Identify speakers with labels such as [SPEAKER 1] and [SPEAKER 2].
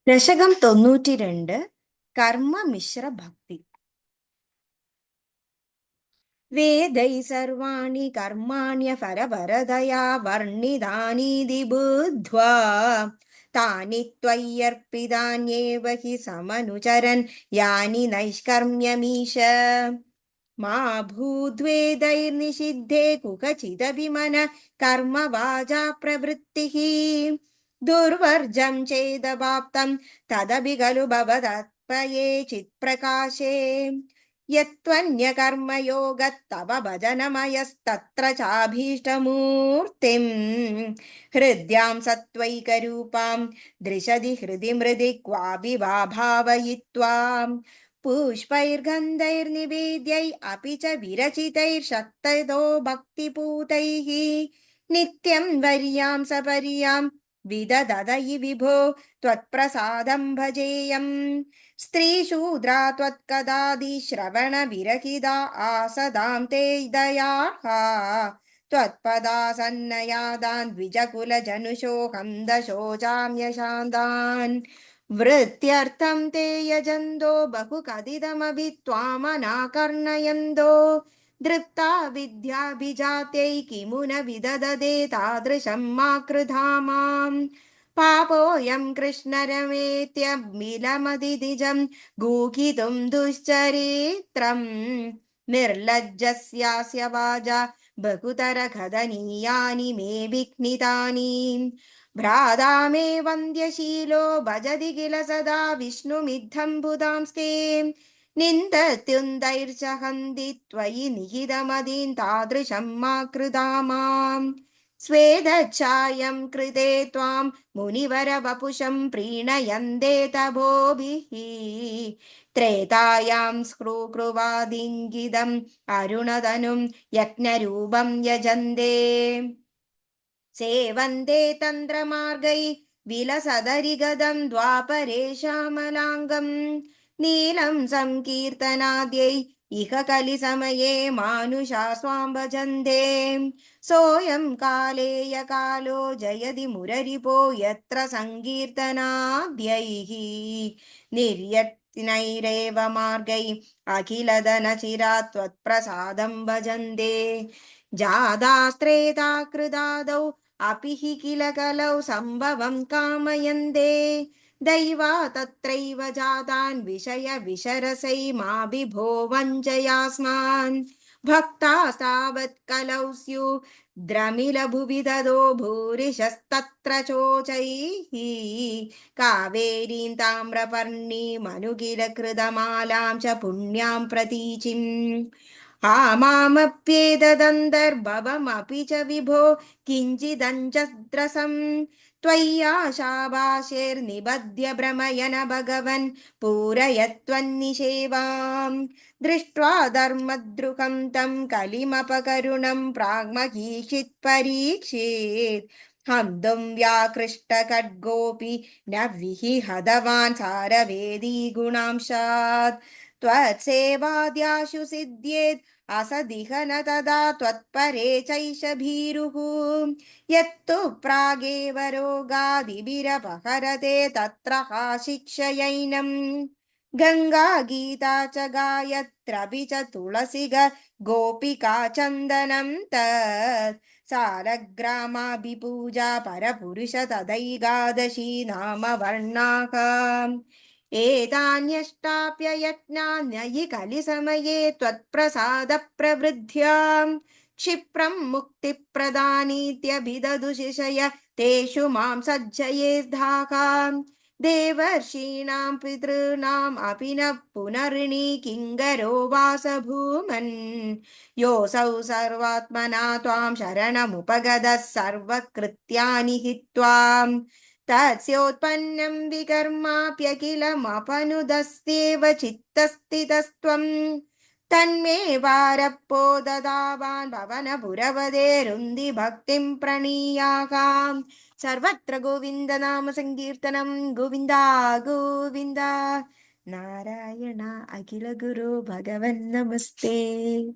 [SPEAKER 1] ദശകം 92 കർമ്മമിശ്ര ഭക്തി. വേദൈ സർവാണി കർമാണ്യഫലപരതയാ വർണ്ണിതാനീതി ബുദ്ധ്വാ താനി ത്വയ്യർപ്പിതാന്യേവ ഹി സമനുചരൻ യാനി നൈഷ്കർമ്മ്യമീശ. മാ ഭൂദ്വേദൈർനിഷിദ്ധേ കുകചിദപി മന കർമ്മ വാചാ പ്രവൃത്തിഃ. ദുർവർജം ചേദവാപ്തം തദപി ഖലു ഭവതത്പയേ ചിത്പ്രകാശേ. യത്വന്യകർമ്മയോഗത്തവ ഭജനമയസ്തത്ര ചാഭീഷ്ടമൂർത്തിം ഹൃദ്യാം സത്വൈകരൂപാം ദൃശതി ഹൃദി മൃദി ക്വാപി വാ ഭാവയിത്വാ. പുഷ്പൈർഗന്ധൈർനിവേദ്യൈ അപി ച വിരചിതൈർശക്തയോ ഭക്തിപൂതൈഃ നിത്യം വർയാം സപര്യാം വിദദയി വിഭോ ത്വത്പ്രസാദം ഭജേയം. സ്ത്രീശൂദ്രാ ത്വത്കദാദി ശ്രവണ വിരഹിതാ ആസദാം തേ ദയാർഹ. ത്വത്പദാസന്നയാദാൻ ദ്വിജകുലജനുഷോഹം ദശോചാമ്യശാന്താൻ. വൃത്യർത്ഥം തേ യജന്തോ ബഹുകഥിതമഭി ത്വാമനാകർണയന്തോ. ദൃപ്താ വിദ്യാഭിജാത്യൈ കിമു ന വിദദദേ താദൃശം മാ കൃധാമാം. പാപോയം കൃഷ്ണരമേത്യമിലമതിദിജം ഗൂഹിതും ദുശ്ചരിത്രം. നിർലജ്ജസ്യാസ്യ വാച ബഹുതര ഖദനീയാനി മേ വിഘ്നിതാനി. ഭ്രാതാ മേ വന്ദ്യശീലോ ഭജതി കില സദാ വിഷ്ണുമിദ്ധം ബുധാംസ്തേ. നിന്ദത്യുന്തൈർച ഹന്തി ത്വയി നിഹിതമദീൻ താദൃശം മാ കൃതാമാം. സ്വേദച്ഛായം കൃതേ ത്വാം മുനിവരവപുഷം പ്രീണയന്തേ തപോഭിഃ. ത്രേതായാം സ്ക്രൂകൃവാദിംഗിതം അരുണതനും യജ്ഞരൂപം യജന്തേ. സേവന്തേ തന്ത്രമാർഗൈ വിലസദരിഗതം ദ്വാപരേ ശ്യാമലാംഗം. നീലം സംകീർത്തനാദ്യൈ ഇഹ കലിസമയേ മാനുഷാ സ്വാം ഭജന്തേ. സോയം കാലേയ കാലോ ജയതി മുരരിപോ യത്ര സങ്കീർത്തനാദ്യൈഃ. നിർയത്നൈരേവ മാർഗൈ അഖിലധനചിരാ ത്വത്പ്രസാദം ഭജന്തേ. ജാതാസ്ത്രേതാ കൃതാദൗ അപി ഹി കില കലൗ സംഭവം കാമയന്തേ. ദൈവാ തത്രൈവ ജാതാൻ വിഷയ വിശരസൈ മാ വിഭോ വഞ്ചയാസ്മാൻ. ഭക്താസ്താവത് കലൗ സ്യു ദ്രമിലഭുവി തതോ ഭൂരിശസ്തത്ര ചോചൈഃ. കാവേരീം താമ്രപർണീമനുകില കൃതമാലാം ച പുണ്യാം പ്രതീചിം. ആമാമപ്യേതദന്തർഭവമപി ച വിഭോ കിഞ്ചിദഞ്ജദ്രസം. त्वय्याशाभाषैर्निबध्य भ्रमयन भगवन् पूरयत्वन्निषेवाम्. दृष्ट्वा धर्मद्रुहं तं कलिमपकरुणं प्राग्महीषित् परीक्षेत्. हन्तुं व्याकृष्टखड्गोऽपि न विहिहतवान् सारवेदी गुणांशात्. त्वत्सेवाद्याशु सिद्ध्येत् असदिह न तदा त्वत्परे चैष भीरुः. यत्तु प्रागेव रोगादिभिरपहरते तत्र हा शिक्षयैनम्. गङ्गा गीता च गायत्रपि च तुलसी गोपिका चन्दनं तत्. सालग्रामाभिपूजा परपुरुष तदैकादशी नाम वर्णाः. एतान्यष्टाप्ययज्ञान्ययि कलिसमये त्वत्प्रसादप्रवृद्ध्याम्. क्षिप्रं मुक्तिप्रदानीत्यभिदधुशिशय तेषु मां सज्जयेद्धाकाम्. देवर्षीणां पितॄणाम् अपि न पुनर्णी किङ्करो वासभूमन्. योऽसौ सर्वात्मना त्वां शरणमुपगतः सर्वकृत्यानि हि त्वाम्. तस्योत्पन्नं विकर्माप्यखिलमपनुदस्त्येव चित्तस्थितस्त्वम्. तन्मे वारप्पो ददावान् भवनपुरवदेरुन्धि भक्तिं प्रणीयाकाम्. सर्वत्र गोविन्दनाम सङ्कीर्तनं गोविन्द गोविन्द. नारायण अखिल गुरु भगवन् नमस्ते.